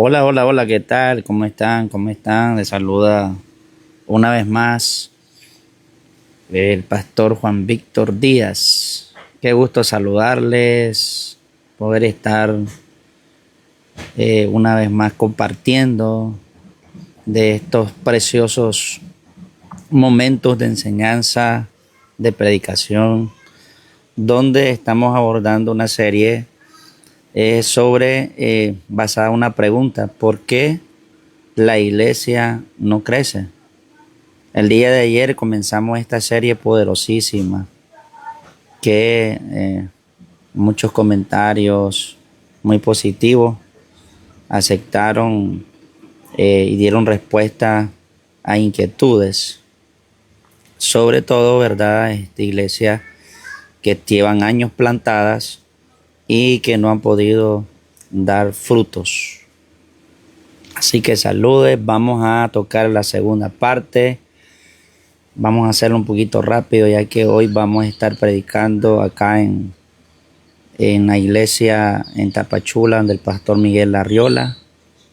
Hola, hola, hola, ¿qué tal? ¿Cómo están? ¿Cómo están? Les saluda una vez más el pastor Juan Víctor Díaz. Qué gusto saludarles, poder estar una vez más compartiendo de estos preciosos momentos de enseñanza, de predicación, donde estamos abordando una serie basada en una pregunta: ¿por qué la iglesia no crece? El día de ayer comenzamos esta serie poderosísima que muchos comentarios muy positivos aceptaron y dieron respuesta a inquietudes, sobre todo, ¿verdad? Esta iglesia que llevan años plantadas y que no han podido dar frutos. Así que saludes, vamos a tocar la segunda parte. Vamos a hacerlo un poquito rápido, ya que hoy vamos a estar predicando acá en la iglesia en Tapachula del pastor Miguel Arriola,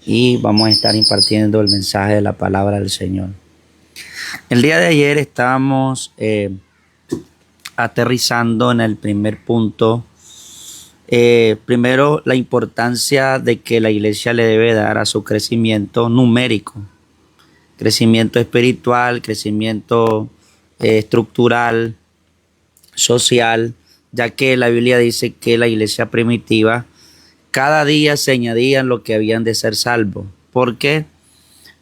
y vamos a estar impartiendo el mensaje de la palabra del Señor. El día de ayer estábamos aterrizando en el primer punto. Primero, la importancia de que la iglesia le debe dar a su crecimiento numérico, crecimiento espiritual, crecimiento estructural, social, ya que la Biblia dice que la iglesia primitiva cada día se añadían lo que habían de ser salvos, porque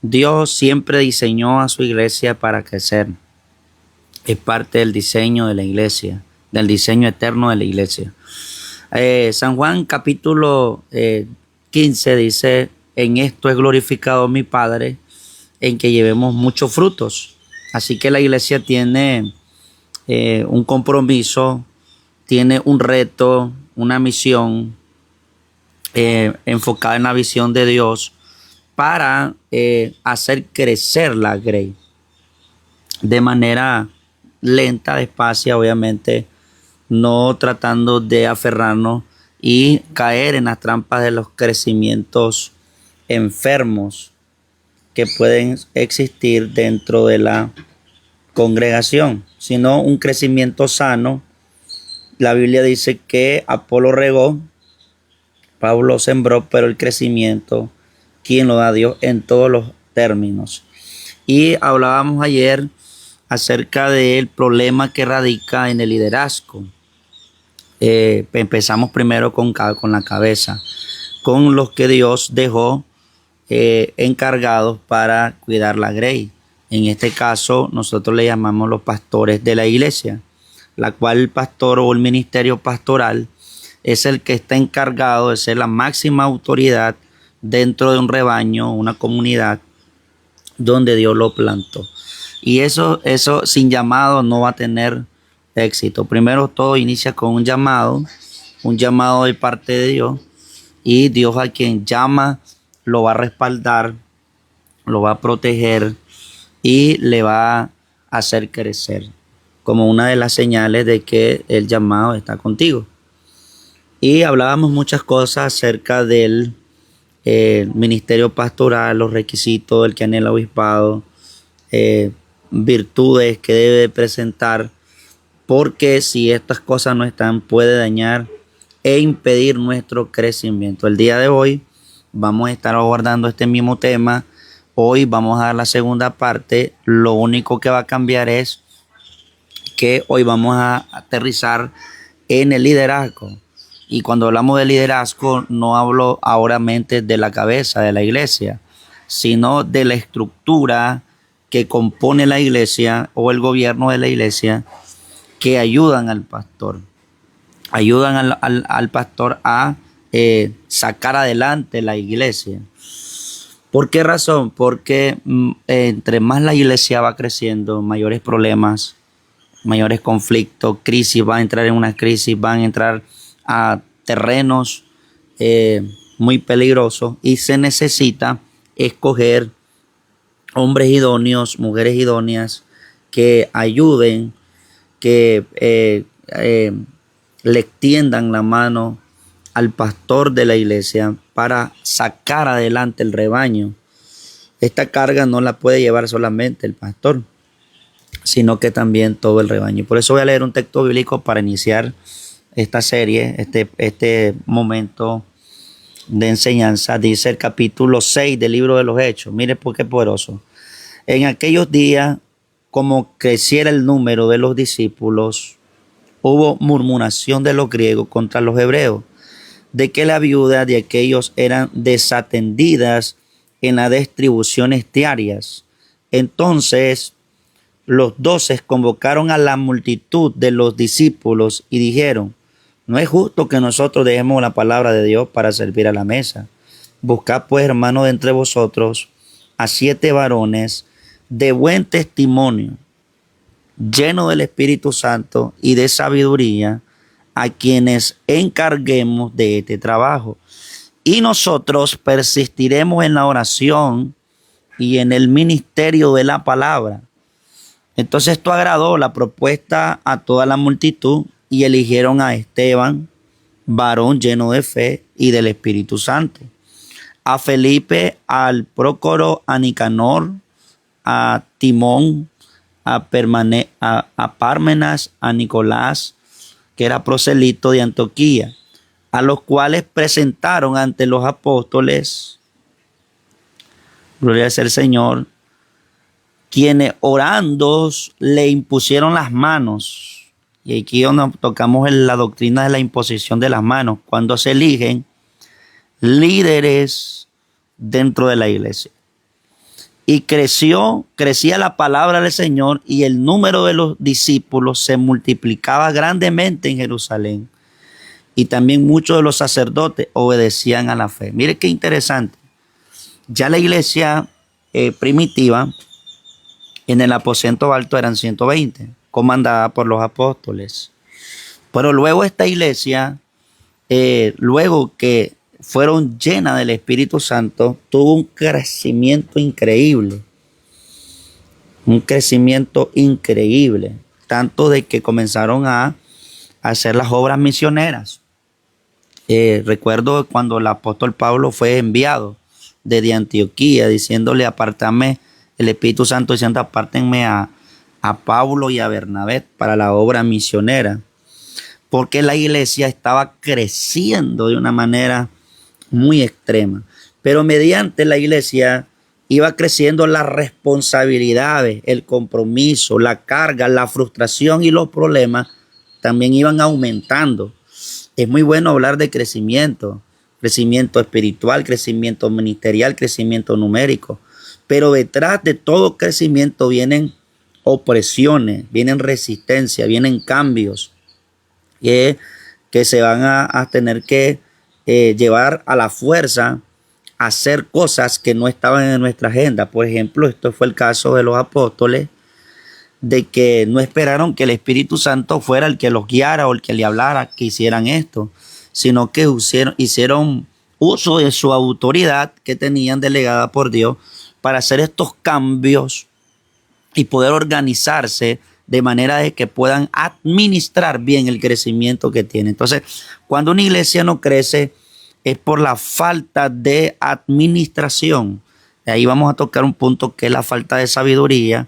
Dios siempre diseñó a su iglesia para crecer. Es parte del diseño de la iglesia, del diseño eterno de la iglesia. San Juan capítulo 15 dice: en esto es glorificado mi Padre, en que llevemos muchos frutos. Así que la iglesia tiene un compromiso, tiene un reto, una misión enfocada en la visión de Dios para hacer crecer la grey de manera lenta, despacia, obviamente, no tratando de aferrarnos y caer en las trampas de los crecimientos enfermos que pueden existir dentro de la congregación, sino un crecimiento sano. La Biblia dice que Apolo regó, Pablo sembró, pero el crecimiento, ¿quién lo da? Dios, en todos los términos. Y hablábamos ayer acerca del problema que radica en el liderazgo. Empezamos primero con la cabeza, con los que Dios dejó encargados para cuidar la grey. En este caso, nosotros le llamamos los pastores de la iglesia, la cual el pastor o el ministerio pastoral es el que está encargado de ser la máxima autoridad dentro de un rebaño, una comunidad donde Dios lo plantó. Y eso sin llamado no va a tener éxito. Primero todo inicia con un llamado de parte de Dios, y Dios a quien llama lo va a respaldar, lo va a proteger y le va a hacer crecer, como una de las señales de que el llamado está contigo. Y hablábamos muchas cosas acerca del ministerio pastoral, los requisitos del que anhela el obispado, virtudes que debe presentar, porque si estas cosas no están, puede dañar e impedir nuestro crecimiento. El día de hoy vamos a estar abordando este mismo tema. Hoy vamos a dar la segunda parte. Lo único que va a cambiar es que hoy vamos a aterrizar en el liderazgo. Y cuando hablamos de liderazgo, no hablo ahora de la cabeza de la iglesia, sino de la estructura que compone la iglesia o el gobierno de la iglesia, que ayudan al pastor. Ayudan al pastor a sacar adelante la iglesia. ¿Por qué razón? Porque entre más la iglesia va creciendo, mayores problemas, mayores conflictos, crisis, van a entrar en una crisis, van a entrar a terrenos muy peligrosos, y se necesita escoger hombres idóneos, mujeres idóneas que ayuden, que le extiendan la mano al pastor de la iglesia para sacar adelante el rebaño. Esta carga no la puede llevar solamente el pastor, sino que también todo el rebaño. Por eso voy a leer un texto bíblico para iniciar esta serie, este momento de enseñanza. Dice el capítulo 6 del libro de los Hechos. Mire por qué poderoso. En aquellos días, como creciera el número de los discípulos, hubo murmuración de los griegos contra los hebreos, de que las viudas de aquellos eran desatendidas en las distribuciones diarias. Entonces los 12 convocaron a la multitud de los discípulos y dijeron: no es justo que nosotros dejemos la palabra de Dios para servir a la mesa. Buscad pues, hermanos, de entre vosotros a 7 varones de buen testimonio, llenos del Espíritu Santo y de sabiduría, a quienes encarguemos de este trabajo. Y nosotros persistiremos en la oración y en el ministerio de la palabra. Entonces esto agradó la propuesta a toda la multitud y eligieron a Esteban, varón lleno de fe y del Espíritu Santo, a Felipe, al Prócoro, a Nicanor, a Timón, a Pármenas, a Nicolás, que era proselito de Antioquía, a los cuales presentaron ante los apóstoles, gloria sea el Señor, quienes orando le impusieron las manos. Y aquí es donde tocamos la doctrina de la imposición de las manos, cuando se eligen líderes dentro de la iglesia. Y crecía la palabra del Señor, y el número de los discípulos se multiplicaba grandemente en Jerusalén. Y también muchos de los sacerdotes obedecían a la fe. Mire qué interesante. Ya la iglesia primitiva, en el aposento alto eran 120, comandada por los apóstoles. Pero luego esta iglesia, luego que fueron llenas del Espíritu Santo, tuvo un crecimiento increíble. Un crecimiento increíble. Tanto de que comenzaron a hacer las obras misioneras. Recuerdo cuando el apóstol Pablo fue enviado desde Antioquía, diciéndole: apártame, el Espíritu Santo diciendo: apártenme a Pablo y a Bernabé para la obra misionera. Porque la iglesia estaba creciendo de una manera muy extrema. Pero mediante la iglesia iba creciendo las responsabilidades, el compromiso, la carga, la frustración y los problemas también iban aumentando. Es muy bueno hablar de crecimiento espiritual, crecimiento ministerial, crecimiento numérico. Pero detrás de todo crecimiento vienen opresiones, vienen resistencia, vienen cambios que se van a tener que llevar a la fuerza a hacer cosas que no estaban en nuestra agenda. Por ejemplo, esto fue el caso de los apóstoles, de que no esperaron que el Espíritu Santo fuera el que los guiara o el que le hablara que hicieran esto, sino que hicieron uso de su autoridad que tenían delegada por Dios para hacer estos cambios y poder organizarse de manera de que puedan administrar bien el crecimiento que tiene. Entonces, cuando una iglesia no crece, es por la falta de administración. De ahí vamos a tocar un punto que es la falta de sabiduría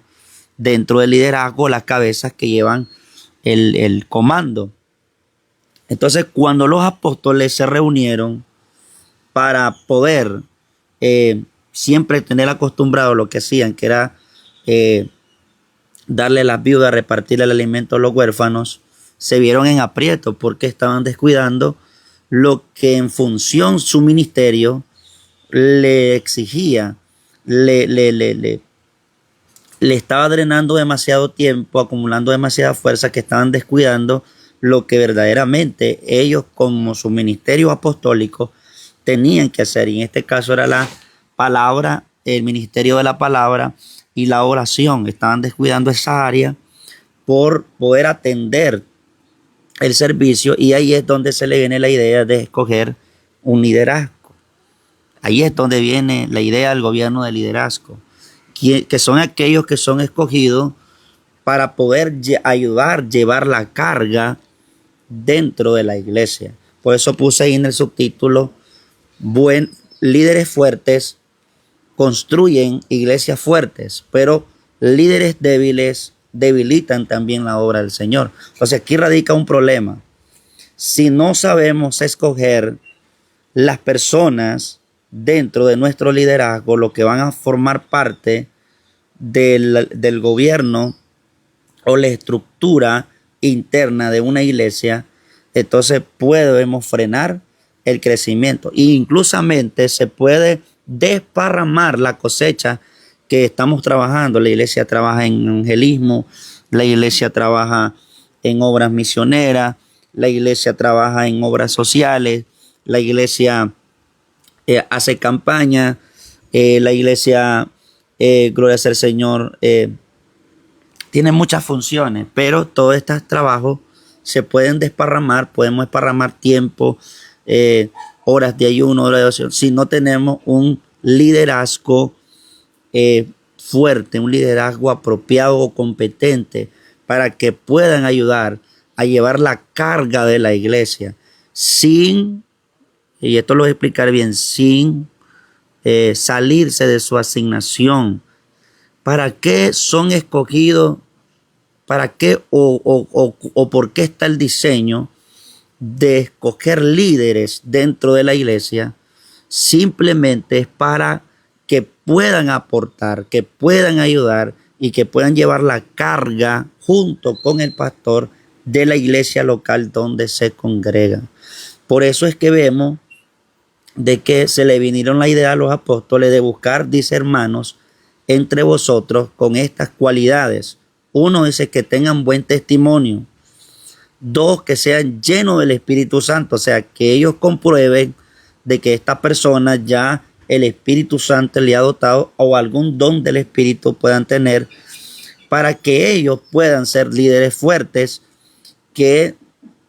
dentro del liderazgo, las cabezas que llevan el comando. Entonces, cuando los apóstoles se reunieron para poder siempre tener acostumbrado lo que hacían, que era darle a las viudas, repartir el alimento a los huérfanos, se vieron en aprieto porque estaban descuidando lo que en función su ministerio le exigía, le estaba drenando demasiado tiempo, acumulando demasiada fuerza, que estaban descuidando lo que verdaderamente ellos como su ministerio apostólico tenían que hacer. Y en este caso era la palabra, el ministerio de la palabra y la oración. Estaban descuidando esa área por poder atender el servicio, y ahí es donde se le viene la idea de escoger un liderazgo. Ahí es donde viene la idea del gobierno de liderazgo, que son aquellos que son escogidos para poder ayudar, llevar la carga dentro de la iglesia. Por eso puse ahí en el subtítulo: líderes fuertes construyen iglesias fuertes, pero líderes débiles debilitan también la obra del Señor. Entonces aquí radica un problema. Si no sabemos escoger las personas dentro de nuestro liderazgo, lo que van a formar parte del gobierno o la estructura interna de una iglesia, entonces podemos frenar el crecimiento. E inclusamente se puede desparramar la cosecha que estamos trabajando. La iglesia trabaja en evangelismo, la iglesia trabaja en obras misioneras, la iglesia trabaja en obras sociales, la iglesia hace campaña, la iglesia, gloria sea al Señor, tiene muchas funciones, pero todos estos trabajos se pueden desparramar, podemos desparramar tiempo, horas de ayuno, horas de oración, si no tenemos un liderazgo fuerte, un liderazgo apropiado o competente para que puedan ayudar a llevar la carga de la iglesia sin, y esto lo voy a explicar bien, sin salirse de su asignación. ¿Para qué son escogidos? ¿Para qué o por qué está el diseño de escoger líderes dentro de la iglesia? Simplemente es para que puedan aportar, que puedan ayudar y que puedan llevar la carga junto con el pastor de la iglesia local donde se congrega. Por eso es que vemos de que se le vinieron la idea a los apóstoles de buscar, dice, hermanos, entre vosotros con estas cualidades. Uno dice que tengan buen testimonio. Dos, que sean llenos del Espíritu Santo, o sea, que ellos comprueben de que esta persona ya el Espíritu Santo le ha dotado o algún don del Espíritu puedan tener para que ellos puedan ser líderes fuertes que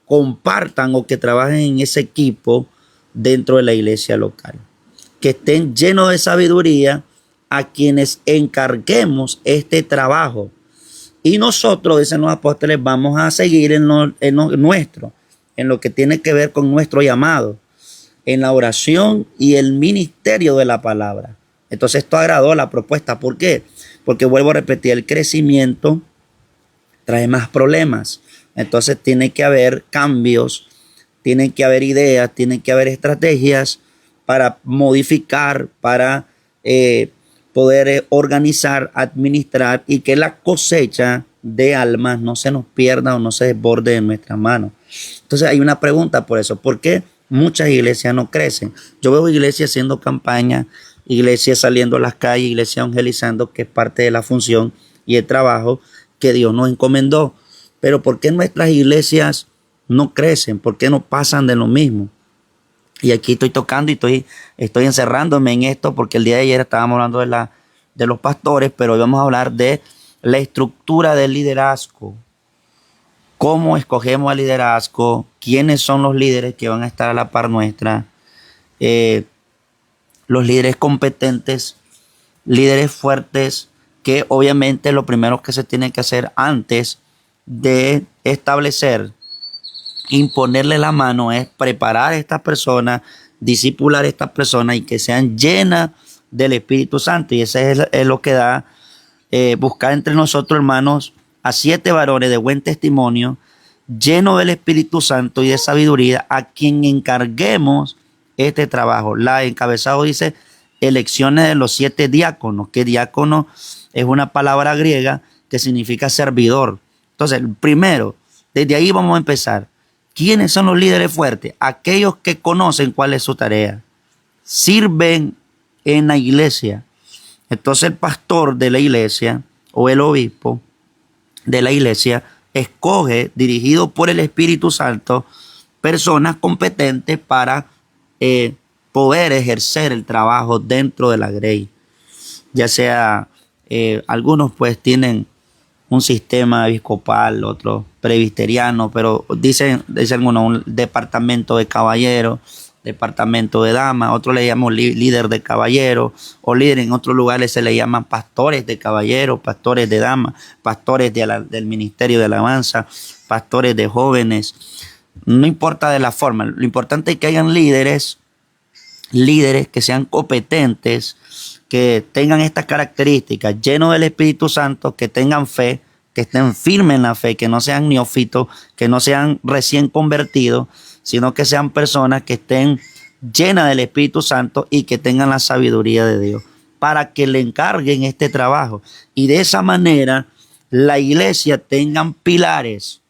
compartan o que trabajen en ese equipo dentro de la iglesia local. Que estén llenos de sabiduría a quienes encarguemos este trabajo. Y nosotros, dicen los apóstoles, vamos a seguir en lo que tiene que ver con nuestro llamado, en la oración y el ministerio de la palabra. Entonces esto agradó la propuesta. ¿Por qué? Porque vuelvo a repetir, el crecimiento trae más problemas. Entonces tiene que haber cambios, tienen que haber ideas, tienen que haber estrategias para modificar, para poder organizar, administrar y que la cosecha de almas no se nos pierda o no se desborde en nuestras manos. Entonces hay una pregunta por eso. ¿Por qué muchas iglesias no crecen? Yo veo iglesias haciendo campaña, iglesias saliendo a las calles, iglesias evangelizando, que es parte de la función y el trabajo que Dios nos encomendó. Pero ¿por qué nuestras iglesias no crecen? ¿Por qué no pasan de lo mismo? Y aquí estoy tocando y estoy encerrándome en esto porque el día de ayer estábamos hablando de los pastores, pero hoy vamos a hablar de la estructura del liderazgo. ¿Cómo escogemos al liderazgo? ¿Quiénes son los líderes que van a estar a la par nuestra? Los líderes competentes, líderes fuertes, que obviamente lo primero que se tiene que hacer antes de establecer, imponerle la mano, es preparar a estas personas, discipular a estas personas y que sean llenas del Espíritu Santo. Y eso es lo que da buscar entre nosotros, hermanos, a 7 varones de buen testimonio, llenos del Espíritu Santo y de sabiduría, a quien encarguemos este trabajo. La encabezado dice elecciones de los 7 diáconos, que diácono es una palabra griega que significa servidor. Entonces, primero, desde ahí vamos a empezar. ¿Quiénes son los líderes fuertes? Aquellos que conocen cuál es su tarea. Sirven en la iglesia. Entonces el pastor de la iglesia o el obispo de la iglesia escoge, dirigido por el Espíritu Santo, personas competentes para poder ejercer el trabajo dentro de la grey. Ya sea, algunos pues tienen un sistema episcopal, otros presbiteriano, pero dicen algunos un departamento de caballeros, departamento de damas, otros le llamamos líder de caballeros, o líder en otros lugares se le llaman pastores de caballeros, pastores de damas, pastores del ministerio de alabanza, pastores de jóvenes. No importa de la forma, lo importante es que hayan líderes líderes que sean competentes, que tengan estas características, llenos del Espíritu Santo, que tengan fe, que estén firmes en la fe, que no sean neófitos, que no sean recién convertidos, sino que sean personas que estén llenas del Espíritu Santo y que tengan la sabiduría de Dios, para que le encarguen este trabajo. Y de esa manera la iglesia tengan pilares,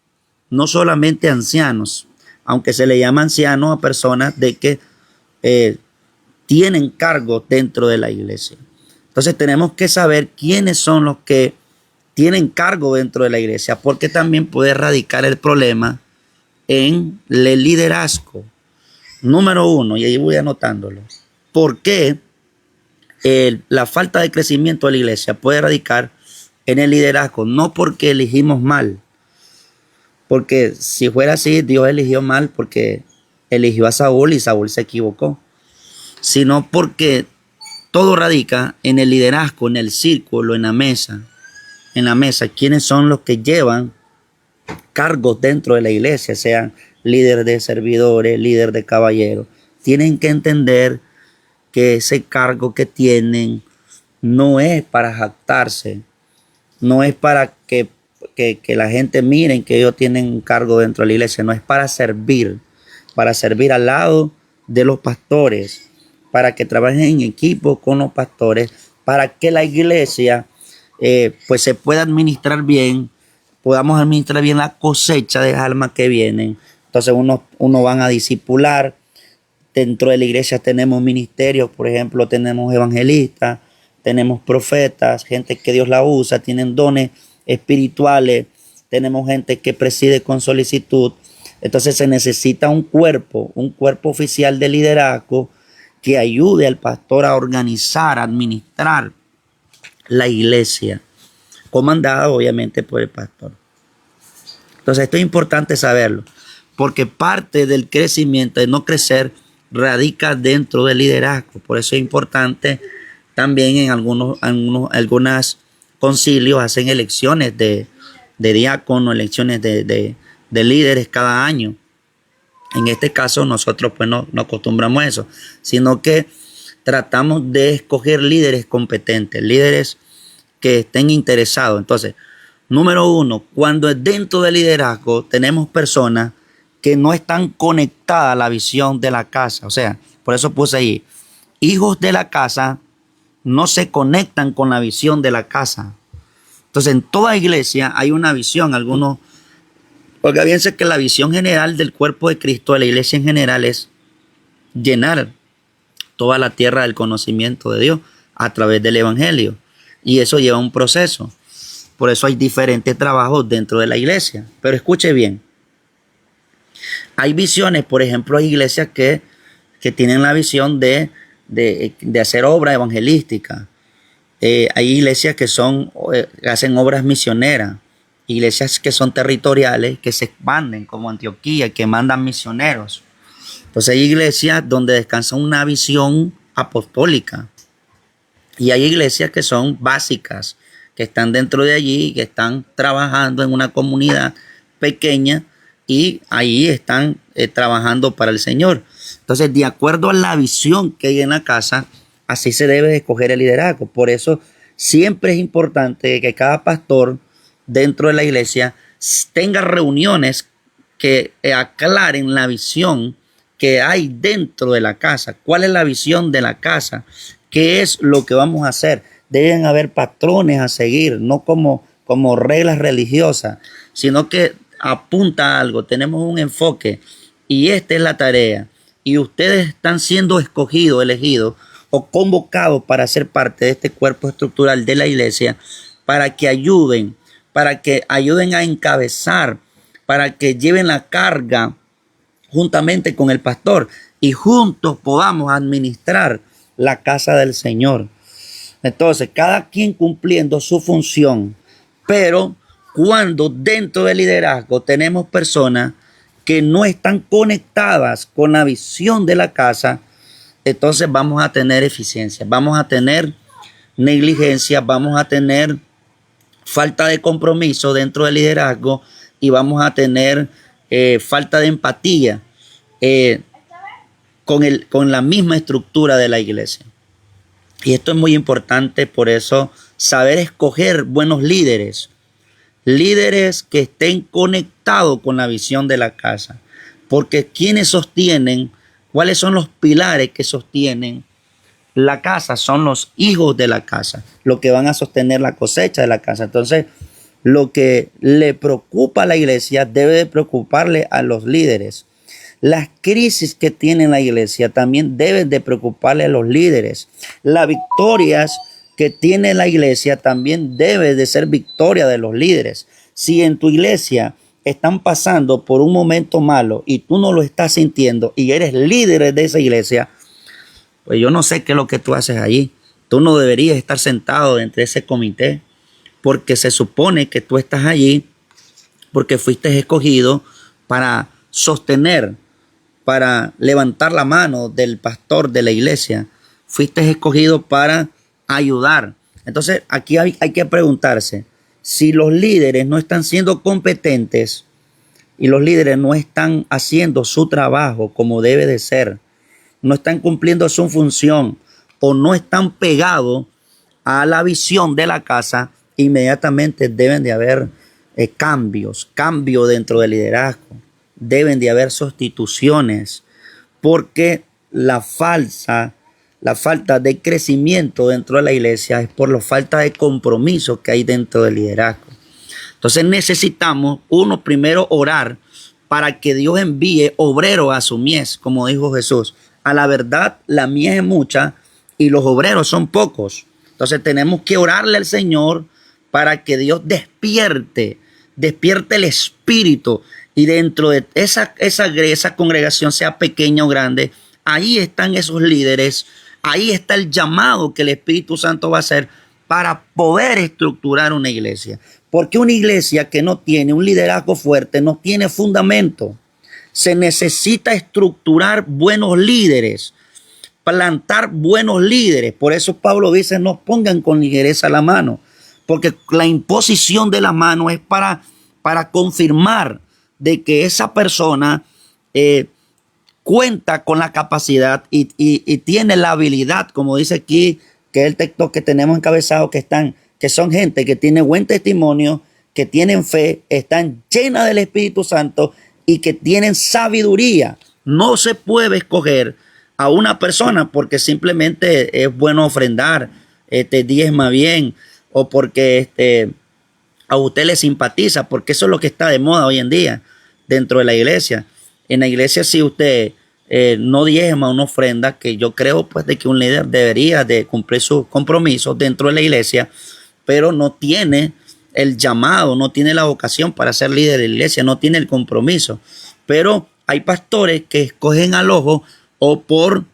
no solamente ancianos, aunque se le llama ancianos a personas de que tienen cargo dentro de la iglesia. Entonces tenemos que saber quiénes son los que tienen cargo dentro de la iglesia, porque también puede radicar el problema en el liderazgo. Número uno, y ahí voy anotándolo. ¿Por qué la falta de crecimiento de la iglesia puede radicar en el liderazgo? No porque elegimos mal, porque si fuera así, Dios eligió mal porque eligió a Saúl y Saúl se equivocó, sino porque todo radica en el liderazgo, en el círculo, en la mesa. En la mesa, ¿quiénes son los que llevan cargos dentro de la iglesia? Sean líder de servidores, líder de caballeros. Tienen que entender que ese cargo que tienen no es para jactarse, no es para que la gente miren que ellos tienen un cargo dentro de la iglesia, no es para servir al lado de los pastores, para que trabajen en equipo con los pastores, para que la iglesia pues se pueda administrar bien, podamos administrar bien la cosecha de almas que vienen. Entonces uno van a discipular. Dentro de la iglesia tenemos ministerios, por ejemplo, tenemos evangelistas, tenemos profetas, gente que Dios la usa, tienen dones espirituales, tenemos gente que preside con solicitud. Entonces se necesita un cuerpo oficial de liderazgo que ayude al pastor a organizar, a administrar la iglesia, comandada obviamente por el pastor. Entonces esto es importante saberlo, porque parte del crecimiento, de no crecer, radica dentro del liderazgo. Por eso es importante también en algunos concilios hacen elecciones de diáconos, elecciones de líderes cada año. En este caso nosotros pues no acostumbramos a eso, sino que tratamos de escoger líderes competentes, líderes que estén interesados. Entonces, número uno, cuando es dentro del liderazgo tenemos personas que no están conectadas a la visión de la casa. O sea, por eso puse ahí, hijos de la casa no se conectan con la visión de la casa. Entonces, en toda iglesia hay una visión, porque piensa que la visión general del cuerpo de Cristo, de la iglesia en general, es llenar toda la tierra del conocimiento de Dios a través del evangelio. Y eso lleva un proceso. Por eso hay diferentes trabajos dentro de la iglesia. Pero escuche bien. Hay visiones, por ejemplo, hay iglesias que tienen la visión de hacer obra evangelística. Hay iglesias que hacen obras misioneras. Iglesias que son territoriales, que se expanden como Antioquía, que mandan misioneros. Entonces hay iglesias donde descansa una visión apostólica. Y hay iglesias que son básicas, que están dentro de allí, que están trabajando en una comunidad pequeña y ahí están trabajando para el Señor. Entonces, de acuerdo a la visión que hay en la casa, así se debe escoger el liderazgo. Por eso siempre es importante que cada pastor dentro de la iglesia tenga reuniones que aclaren la visión que hay dentro de la casa. ¿Cuál es la visión de la casa? ¿Qué es lo que vamos a hacer? Deben haber patrones a seguir, no como reglas religiosas, sino que apunta a algo. Tenemos un enfoque y esta es la tarea. Y ustedes están siendo escogidos, elegidos o convocados para ser parte de este cuerpo estructural de la iglesia, para que ayuden a encabezar, para que lleven la carga juntamente con el pastor y juntos podamos administrar la casa del Señor. Entonces, cada quien cumpliendo su función, pero cuando dentro del liderazgo tenemos personas que no están conectadas con la visión de la casa, entonces vamos a tener eficiencia, vamos a tener negligencia, vamos a tener falta de compromiso dentro del liderazgo y vamos a tener falta de empatía. con la misma estructura de la iglesia. Y esto es muy importante, por eso saber escoger buenos líderes. Líderes que estén conectados con la visión de la casa. Porque quienes sostienen, cuáles son los pilares que sostienen la casa, son los hijos de la casa, los que van a sostener la cosecha de la casa. Entonces, lo que le preocupa a la iglesia debe de preocuparle a los líderes. Las crisis que tiene la iglesia también deben de preocuparle a los líderes. Las victorias que tiene la iglesia también debe de ser victoria de los líderes. Si en tu iglesia están pasando por un momento malo y tú no lo estás sintiendo y eres líder de esa iglesia, pues yo no sé qué es lo que tú haces allí. Tú no deberías estar sentado entre ese comité, porque se supone que tú estás allí porque fuiste escogido para sostener, para levantar la mano del pastor de la iglesia. Fuiste escogido para ayudar. Entonces aquí hay que preguntarse, si los líderes no están siendo competentes y los líderes no están haciendo su trabajo como debe de ser, no están cumpliendo su función o no están pegados a la visión de la casa, inmediatamente deben de haber cambio dentro del liderazgo. Deben de haber sustituciones, porque la falta de crecimiento dentro de la iglesia es por la falta de compromiso que hay dentro del liderazgo. Entonces necesitamos, primero orar para que Dios envíe obreros a su mies, como dijo Jesús. A la verdad, la mies es mucha y los obreros son pocos. Entonces tenemos que orarle al Señor para que Dios despierte el espíritu, y dentro de esa congregación, sea pequeña o grande, ahí están esos líderes, ahí está el llamado que el Espíritu Santo va a hacer para poder estructurar una iglesia. Porque una iglesia que no tiene un liderazgo fuerte no tiene fundamento. Se necesita estructurar buenos líderes, plantar buenos líderes. Por eso Pablo dice, no pongan con ligereza la mano, porque la imposición de la mano es para confirmar de que esa persona cuenta con la capacidad y tiene la habilidad, como dice aquí, que es el texto que tenemos encabezado, que son gente que tiene buen testimonio, que tienen fe, están llenas del Espíritu Santo y que tienen sabiduría. No se puede escoger a una persona porque simplemente es bueno ofrendar, diezma bien, o porque a usted le simpatiza, porque eso es lo que está de moda hoy en día dentro de la iglesia. En la iglesia, si usted no diezma una ofrenda, que yo creo pues de que un líder debería de cumplir sus compromisos dentro de la iglesia, pero no tiene el llamado, no tiene la vocación para ser líder de la iglesia, no tiene el compromiso. Pero hay pastores que escogen al ojo o por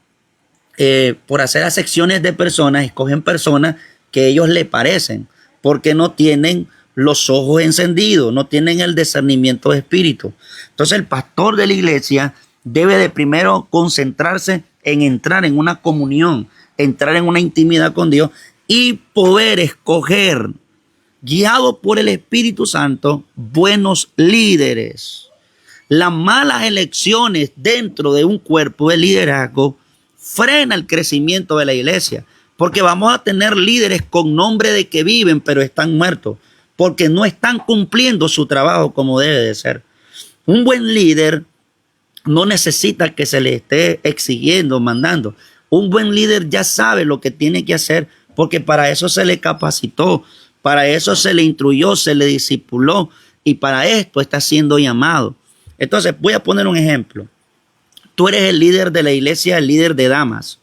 hacer acepciones de personas, escogen personas que ellos le parecen, porque no tienen los ojos encendidos, no tienen el discernimiento de espíritu. Entonces el pastor de la iglesia debe de primero concentrarse en entrar en una comunión, entrar en una intimidad con Dios y poder escoger, guiado por el Espíritu Santo, buenos líderes. Las malas elecciones dentro de un cuerpo de liderazgo frena el crecimiento de la iglesia, porque vamos a tener líderes con nombre de que viven, pero están muertos, porque no están cumpliendo su trabajo como debe de ser. Un buen líder no necesita que se le esté exigiendo, mandando. Un buen líder ya sabe lo que tiene que hacer, porque para eso se le capacitó, para eso se le instruyó, se le discipuló, y para esto está siendo llamado. Entonces voy a poner un ejemplo. Tú eres el líder de la iglesia, el líder de damas.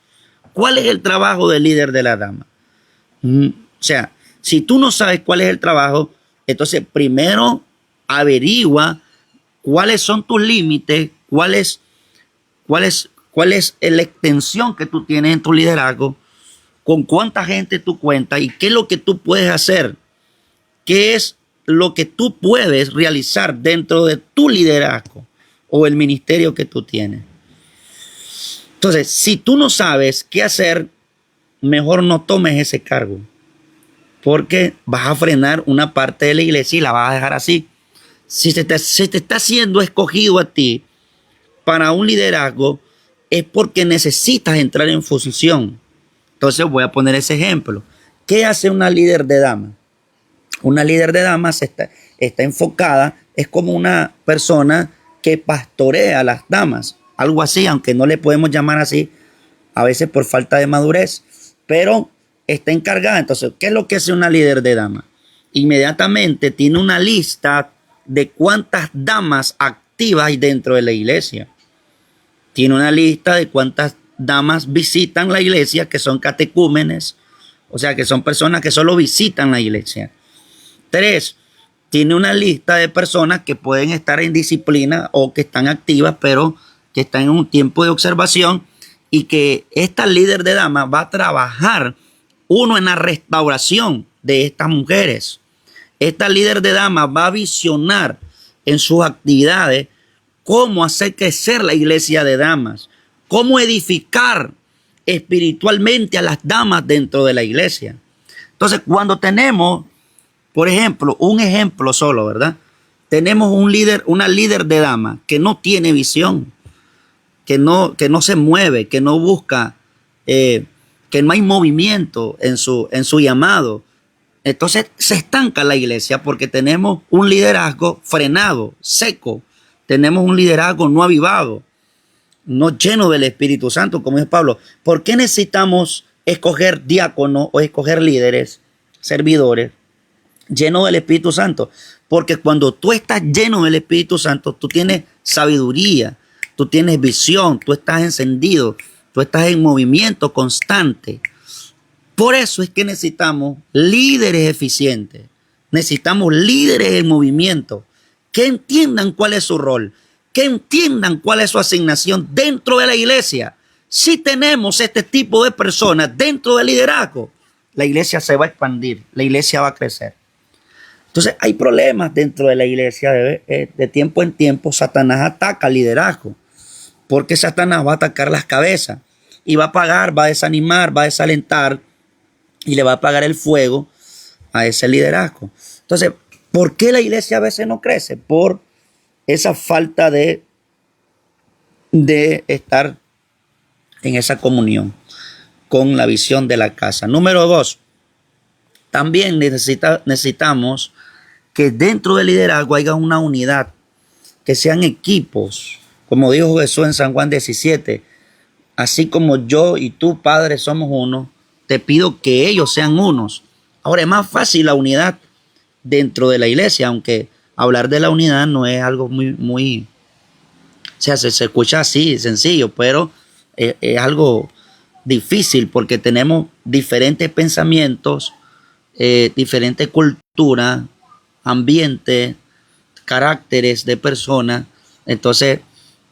¿Cuál es el trabajo del líder de la dama? O sea, si tú no sabes cuál es el trabajo, entonces primero averigua cuáles son tus límites, cuál es la extensión que tú tienes en tu liderazgo, con cuánta gente tú cuentas y qué es lo que tú puedes hacer, qué es lo que tú puedes realizar dentro de tu liderazgo o el ministerio que tú tienes. Entonces, si tú no sabes qué hacer, mejor no tomes ese cargo, porque vas a frenar una parte de la iglesia y la vas a dejar así. Si te está siendo escogido a ti para un liderazgo, es porque necesitas entrar en función. Entonces voy a poner ese ejemplo. ¿Qué hace una líder de damas? Una líder de damas está enfocada, es como una persona que pastorea a las damas, algo así, aunque no le podemos llamar así, a veces por falta de madurez, pero está encargada. Entonces, ¿qué es lo que hace una líder de damas? Inmediatamente tiene una lista de cuántas damas activas hay dentro de la iglesia. Tiene una lista de cuántas damas visitan la iglesia, que son catecúmenes, o sea, que son personas que solo visitan la iglesia. 3, tiene una lista de personas que pueden estar en disciplina o que están activas, pero que están en un tiempo de observación, y que esta líder de damas va a trabajar, uno, en la restauración de estas mujeres. Esta líder de damas va a visionar en sus actividades cómo hacer crecer la iglesia de damas, cómo edificar espiritualmente a las damas dentro de la iglesia. Entonces, cuando tenemos, por ejemplo, un ejemplo solo, ¿verdad? Tenemos una líder de damas que no tiene visión, que no se mueve, que no busca, que no hay movimiento en su llamado. Entonces se estanca la iglesia porque tenemos un liderazgo frenado, seco. Tenemos un liderazgo no avivado, no lleno del Espíritu Santo, como dice Pablo. ¿Por qué necesitamos escoger diáconos o escoger líderes, servidores, llenos del Espíritu Santo? Porque cuando tú estás lleno del Espíritu Santo, tú tienes sabiduría, tú tienes visión, tú estás encendido, tú estás en movimiento constante. Por eso es que necesitamos líderes eficientes, necesitamos líderes en movimiento, que entiendan cuál es su rol, que entiendan cuál es su asignación dentro de la iglesia. Si tenemos este tipo de personas dentro del liderazgo, la iglesia se va a expandir, la iglesia va a crecer. Entonces hay problemas dentro de la iglesia. De tiempo en tiempo Satanás ataca el liderazgo, porque Satanás va a atacar las cabezas y va a apagar, va a desanimar, va a desalentar y le va a apagar el fuego a ese liderazgo. Entonces, ¿por qué la iglesia a veces no crece? Por esa falta de estar en esa comunión con la visión de la casa. Número 2, también necesitamos que dentro del liderazgo haya una unidad, que sean equipos. Como dijo Jesús en San Juan 17, así como yo y tú, Padre, somos uno, te pido que ellos sean unos. Ahora, es más fácil la unidad dentro de la iglesia, aunque hablar de la unidad no es algo muy o sea, se escucha así, sencillo, pero es algo difícil porque tenemos diferentes pensamientos, diferentes culturas, ambientes, caracteres de personas. Entonces,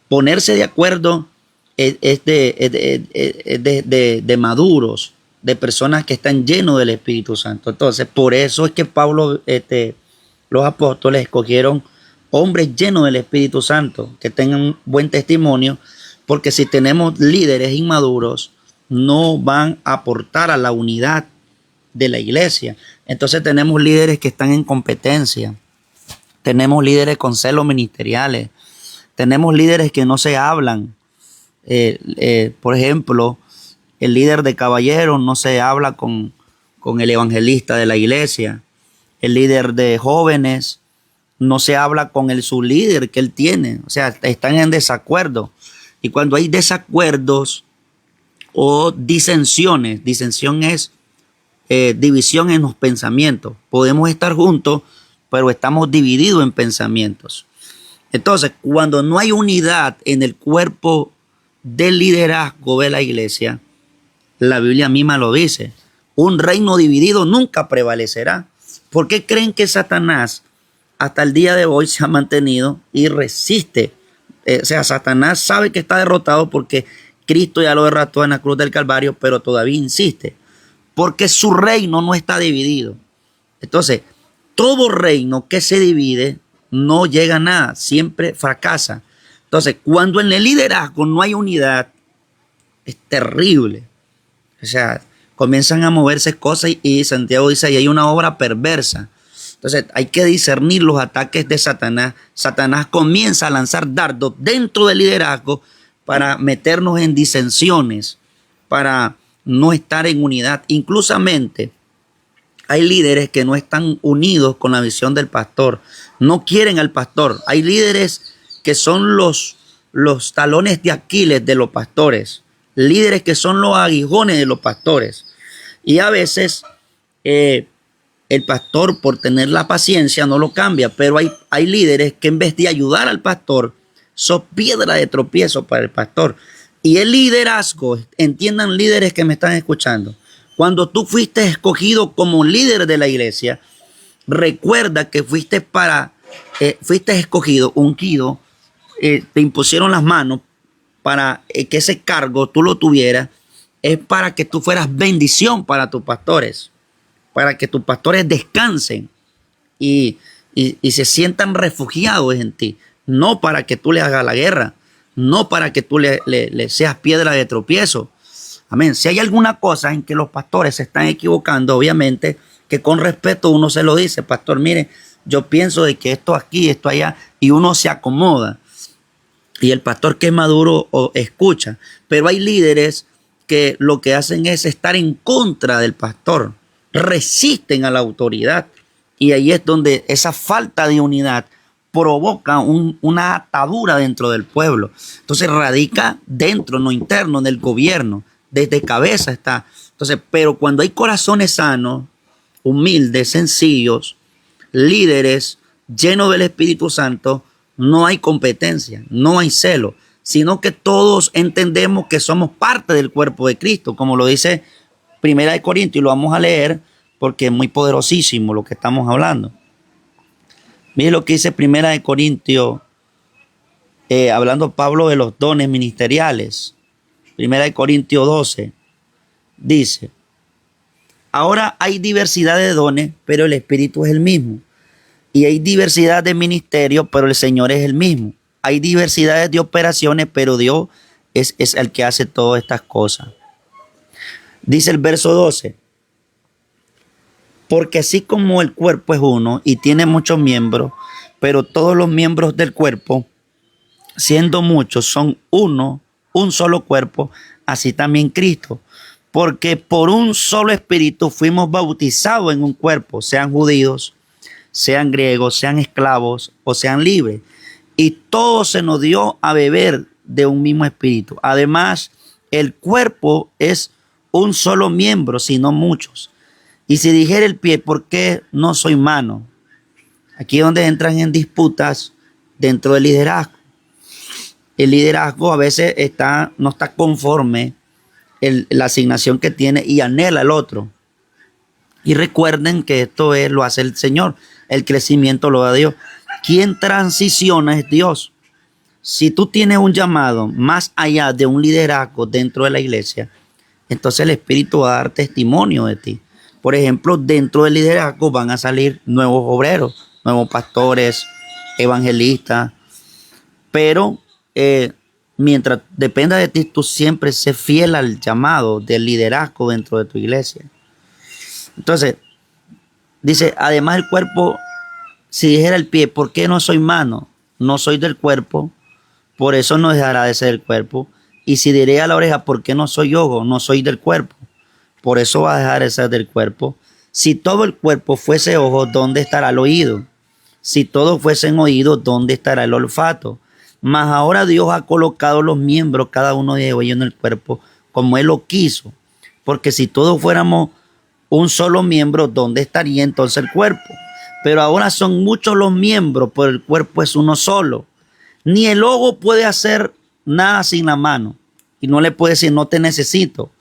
ponerse de acuerdo es de maduros, de personas que están llenos del Espíritu Santo. Entonces, por eso es que Pablo, los apóstoles escogieron hombres llenos del Espíritu Santo, que tengan buen testimonio, porque si tenemos líderes inmaduros, no van a aportar a la unidad de la iglesia. Entonces tenemos líderes que están en competencia, tenemos líderes con celos ministeriales, tenemos líderes que no se hablan. Por ejemplo, el líder de caballeros no se habla con el evangelista de la iglesia. El líder de jóvenes no se habla con el sublíder que él tiene. O sea, están en desacuerdo. Y cuando hay desacuerdos o disensiones, disensión es división en los pensamientos. Podemos estar juntos, pero estamos divididos en pensamientos. Entonces, cuando no hay unidad en el cuerpo del liderazgo de la iglesia, la Biblia misma lo dice, un reino dividido nunca prevalecerá. ¿Por qué creen que Satanás hasta el día de hoy se ha mantenido y resiste? O sea, Satanás sabe que está derrotado porque Cristo ya lo derrotó en la cruz del Calvario, pero todavía insiste, porque su reino no está dividido. Entonces, todo reino que se divide no llega a nada, siempre fracasa. Entonces, cuando en el liderazgo no hay unidad, es terrible. O sea, comienzan a moverse cosas y Santiago dice, y hay una obra perversa. Entonces, hay que discernir los ataques de Satanás. Satanás comienza a lanzar dardos dentro del liderazgo para meternos en disensiones, para no estar en unidad. Inclusamente hay líderes que no están unidos con la visión del pastor, no quieren al pastor. Hay líderes que son los talones de Aquiles de los pastores, líderes que son los aguijones de los pastores. Y a veces el pastor, por tener la paciencia, no lo cambia, pero hay líderes que en vez de ayudar al pastor, son piedra de tropiezo para el pastor. Y el liderazgo, entiendan líderes que me están escuchando, cuando tú fuiste escogido como líder de la iglesia, recuerda que fuiste escogido, ungido, te impusieron las manos para que ese cargo tú lo tuvieras, es para que tú fueras bendición para tus pastores, para que tus pastores descansen y se sientan refugiados en ti, no para que tú le hagas la guerra, no para que tú le seas piedra de tropiezo. Amén. Si hay alguna cosa en que los pastores se están equivocando, obviamente que con respeto uno se lo dice, pastor, mire, yo pienso de que esto aquí, esto allá, y uno se acomoda. Y el pastor que es maduro escucha. Pero hay líderes que lo que hacen es estar en contra del pastor, resisten a la autoridad. Y ahí es donde esa falta de unidad provoca una atadura dentro del pueblo. Entonces radica dentro, no interno, en el gobierno. Desde cabeza está. Entonces, pero cuando hay corazones sanos, humildes, sencillos, líderes llenos del Espíritu Santo, no hay competencia, no hay celo, sino que todos entendemos que somos parte del cuerpo de Cristo, como lo dice Primera de Corintios, y lo vamos a leer porque es muy poderosísimo lo que estamos hablando. Mire lo que dice Primera de Corintios, hablando Pablo de los dones ministeriales. Primera de Corintios 12 dice: ahora hay diversidad de dones, pero el Espíritu es el mismo. Y hay diversidad de ministerios, pero el Señor es el mismo. Hay diversidades de operaciones, pero Dios es el que hace todas estas cosas. Dice el verso 12: porque así como el cuerpo es uno y tiene muchos miembros, pero todos los miembros del cuerpo, siendo muchos, son uno, un solo cuerpo, así también Cristo. Porque por un solo espíritu fuimos bautizados en un cuerpo, sean judíos, sean griegos, sean esclavos o sean libres. Y todo se nos dio a beber de un mismo espíritu. Además, el cuerpo es un solo miembro, sino muchos. Y si dijera el pie, ¿por qué no soy mano? Aquí es donde entran en disputas dentro del liderazgo. El liderazgo a veces no está conforme la asignación que tiene y anhela al otro. Y recuerden que esto lo hace el Señor. El crecimiento lo da Dios. Quien transiciona es Dios. Si tú tienes un llamado más allá de un liderazgo dentro de la iglesia, entonces el Espíritu va a dar testimonio de ti. Por ejemplo, dentro del liderazgo van a salir nuevos obreros, nuevos pastores, evangelistas. Pero mientras dependa de ti, tú siempre sé fiel al llamado del liderazgo dentro de tu iglesia. Entonces, dice, además el cuerpo, si dijera el pie, ¿por qué no soy mano? No soy del cuerpo, por eso no dejará de ser el cuerpo. Y si diré a la oreja, ¿por qué no soy ojo? No soy del cuerpo, por eso va a dejar de ser del cuerpo. Si todo el cuerpo fuese ojo, ¿dónde estará el oído? Si todos fuesen oídos, ¿dónde estará el olfato? Mas ahora Dios ha colocado los miembros, cada uno de ellos en el cuerpo, como Él lo quiso. Porque si todos fuéramos un solo miembro, ¿dónde estaría entonces el cuerpo? Pero ahora son muchos los miembros, pero el cuerpo es uno solo. Ni el ojo puede hacer nada sin la mano. Y no le puede decir, no te necesito.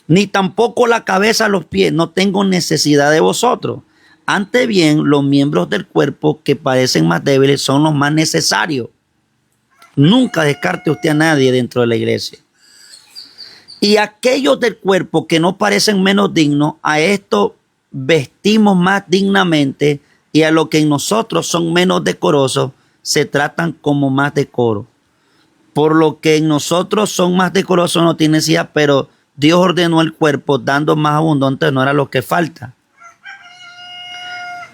Ni tampoco la cabeza, los pies, no tengo necesidad de vosotros. Antes bien, los miembros del cuerpo que parecen más débiles son los más necesarios. Nunca descarte usted a nadie dentro de la iglesia. Y aquellos del cuerpo que no parecen menos dignos, a esto vestimos más dignamente, y a los que en nosotros son menos decorosos, se tratan como más decoro. Por lo que en nosotros son más decorosos no tiene necesidad, pero Dios ordenó el cuerpo dando más abundante, no era lo que falta.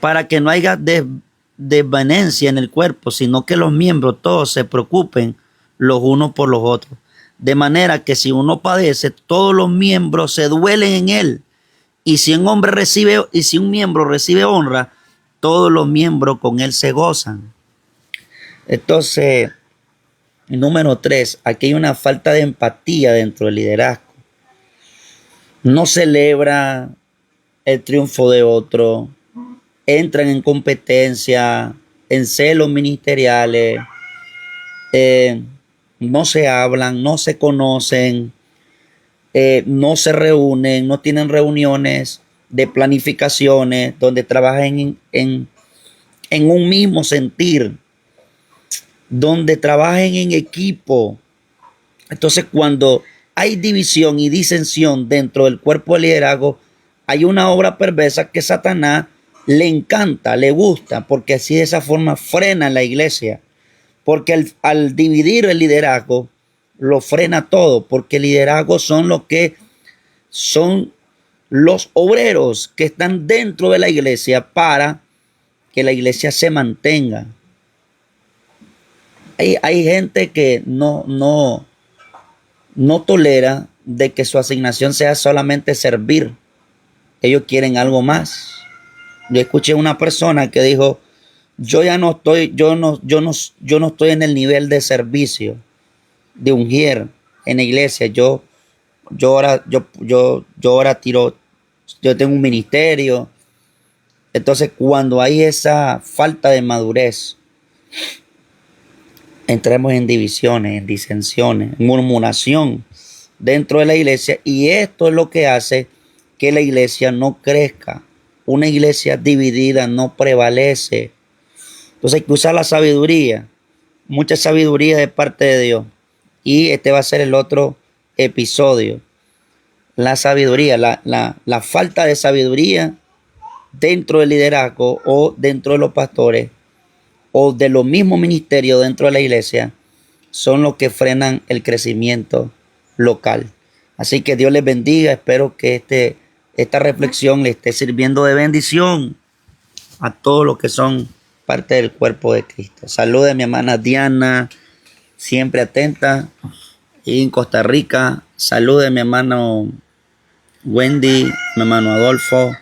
Para que no haya desvanencia en el cuerpo, sino que los miembros todos se preocupen los unos por los otros. De manera que si uno padece, todos los miembros se duelen en él. Y si un miembro recibe honra, todos los miembros con él se gozan. Entonces, número 3, aquí hay una falta de empatía dentro del liderazgo. No celebra el triunfo de otro, entran en competencia, en celos ministeriales, no se hablan, no se conocen, no se reúnen, no tienen reuniones de planificaciones donde trabajen en un mismo sentir, donde trabajen en equipo. Entonces, cuando hay división y disensión dentro del cuerpo de liderazgo, hay una obra perversa que Satanás le encanta, le gusta, porque así de esa forma frena la iglesia. Porque al dividir el liderazgo, lo frena todo, porque el liderazgo son los obreros que están dentro de la iglesia para que la iglesia se mantenga. Hay gente que no tolera de que su asignación sea solamente servir. Ellos quieren algo más. Yo escuché una persona que dijo: yo no estoy en el nivel de servicio, de ungir en la iglesia. Yo ahora tiro, yo tengo un ministerio. Entonces, cuando hay esa falta de madurez, entramos en divisiones, en disensiones, en murmuración dentro de la iglesia, y esto es lo que hace que la iglesia no crezca. Una iglesia dividida no prevalece. Entonces hay que usar la sabiduría, mucha sabiduría de parte de Dios. Y este va a ser el otro episodio. La sabiduría, la falta de sabiduría dentro del liderazgo o dentro de los pastores o de los mismos ministerios dentro de la iglesia son los que frenan el crecimiento local. Así que Dios les bendiga. Espero que esta reflexión le esté sirviendo de bendición a todos los que son parte del cuerpo de Cristo. Saludos a mi hermana Diana, siempre atenta, y en Costa Rica. Saludos a mi hermano Wendy, mi hermano Adolfo,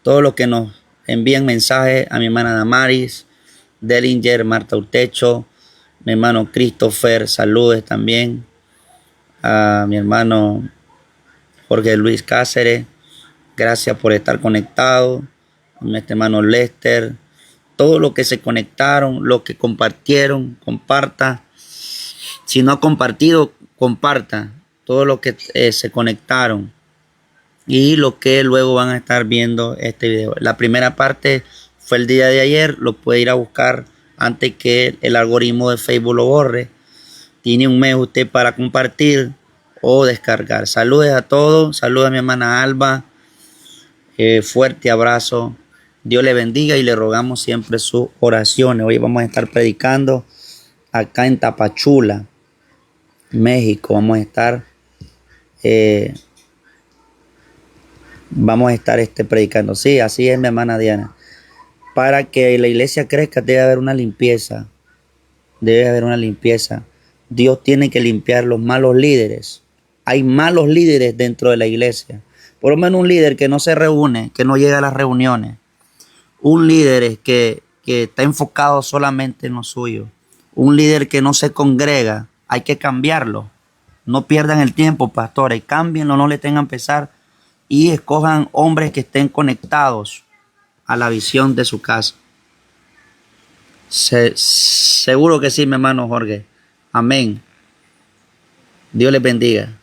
todos los que nos envían mensajes, a mi hermana Damaris, Dellinger, Marta Urtecho, mi hermano Christopher, saludos también, a mi hermano Jorge Luis Cáceres, gracias por estar conectado, a mi hermano Lester, todos los que se conectaron, los que compartieron, comparta. Si no ha compartido, comparta. Todos los que se conectaron y los que luego van a estar viendo este video. La primera parte fue el día de ayer. Lo puede ir a buscar antes que el algoritmo de Facebook lo borre. Tiene un mes usted para compartir o descargar. Saludos a todos. Saludos a mi hermana Alba. Fuerte abrazo. Dios le bendiga y le rogamos siempre sus oraciones. Hoy vamos a estar predicando acá en Tapachula, México. Vamos a estar predicando. Sí, así es, mi hermana Diana. Para que la iglesia crezca debe haber una limpieza. Debe haber una limpieza. Dios tiene que limpiar los malos líderes. Hay malos líderes dentro de la iglesia. Por lo menos un líder que no se reúne, que no llega a las reuniones. Un líder que está enfocado solamente en lo suyo. Un líder que no se congrega. Hay que cambiarlo. No pierdan el tiempo, pastores. Cámbienlo, no le tengan pesar. Y escojan hombres que estén conectados a la visión de su casa. Seguro que sí, mi hermano Jorge. Amén. Dios les bendiga.